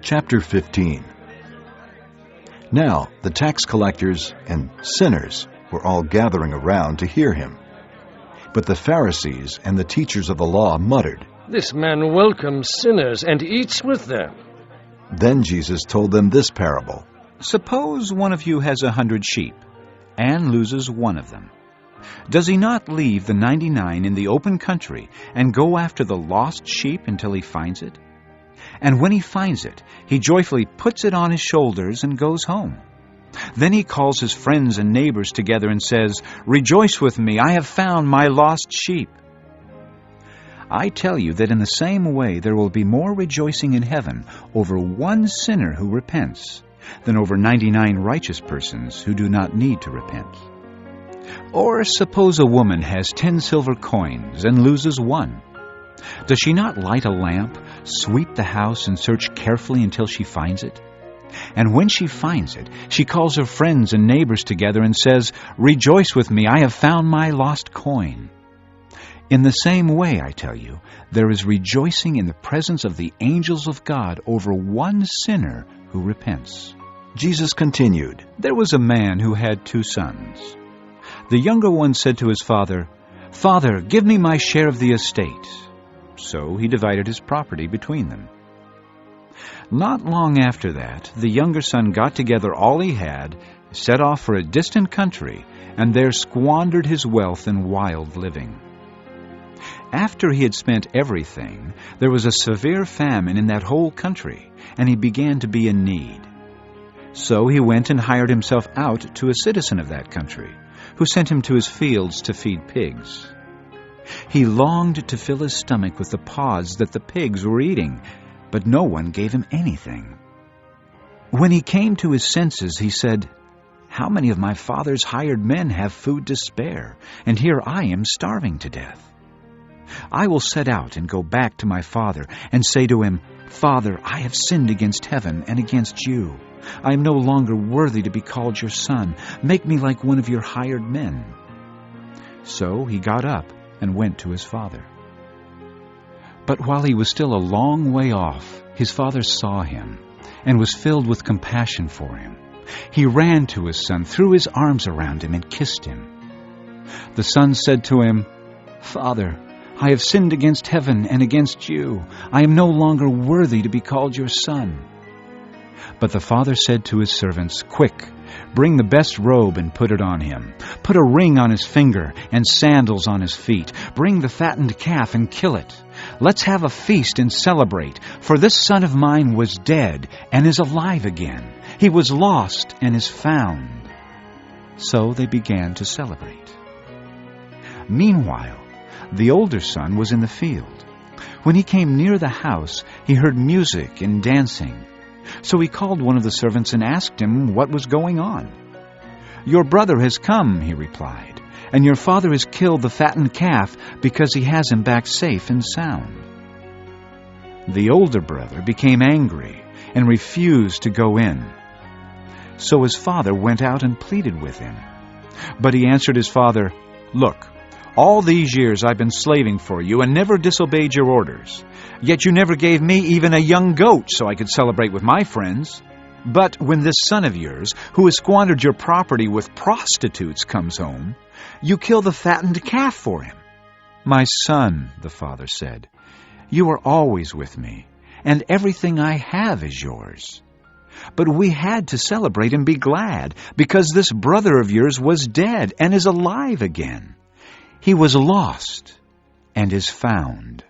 Chapter 15. Now the tax collectors and sinners were all gathering around to hear him. But the Pharisees and the teachers of the law muttered. "This man welcomes sinners and eats with them." Then Jesus told them this parable. Suppose one of you has 100 sheep, and loses one of them. Does he not leave the 99 in the open country and go after the lost sheep until he finds it? And when he finds it, he joyfully puts it on his shoulders and goes home. Then he calls his friends and neighbors together and says, "Rejoice with me, I have found my lost sheep." I tell you that in the same way there will be more rejoicing in heaven over one sinner who repents than over 99 righteous persons who do not need to repent. Or suppose a woman has 10 silver coins and loses one. Does she not light a lamp, sweep the house, and search carefully until she finds it? And when she finds it, she calls her friends and neighbors together and says, "Rejoice with me, I have found my lost coin." In the same way, I tell you, there is rejoicing in the presence of the angels of God over one sinner who repents. Jesus continued. There was a man who had 2 sons. The younger one said to his father, "Father, give me my share of the estate." So he divided his property between them. Not long after that, the younger son got together all he had, set off for a distant country, and there squandered his wealth in wild living. After he had spent everything, there was a severe famine in that whole country, and he began to be in need. So he went and hired himself out to a citizen of that country, who sent him to his fields to feed pigs. He longed to fill his stomach with the pods that the pigs were eating, but no one gave him anything. When he came to his senses, he said, "How many of my father's hired men have food to spare, and here I am starving to death? I will set out and go back to my father and say to him, 'Father, I have sinned against heaven and against you. I am no longer worthy to be called your son. Make me like one of your hired men.' So he got up and went to his father. But while he was still a long way off, his father saw him and was filled with compassion for him. He ran to his son, threw his arms around him, and kissed him. The son said to him, 'Father, I have sinned against heaven and against you. I am no longer worthy to be called your son.' But the father said to his servants, 'Quick, bring the best robe and put it on him. Put a ring on his finger and sandals on his feet. Bring the fattened calf and kill it. Let's have a feast and celebrate, for this son of mine was dead and is alive again. He was lost and is found.' So they began to celebrate. Meanwhile, the older son was in the field. When he came near the house, he heard music and dancing. So he called one of the servants and asked him what was going on. 'Your brother has come,' he replied, 'and your father has killed the fattened calf because he has him back safe and sound.' The older brother became angry and refused to go in. So his father went out and pleaded with him. But he answered his father, 'Look, all these years I've been slaving for you and never disobeyed your orders. Yet you never gave me even a young goat so I could celebrate with my friends. But when this son of yours, who has squandered your property with prostitutes, comes home, you kill the fattened calf for him.' 'My son,' the father said, 'you are always with me, and everything I have is yours. But we had to celebrate and be glad, because this brother of yours was dead and is alive again. He was lost and is found.'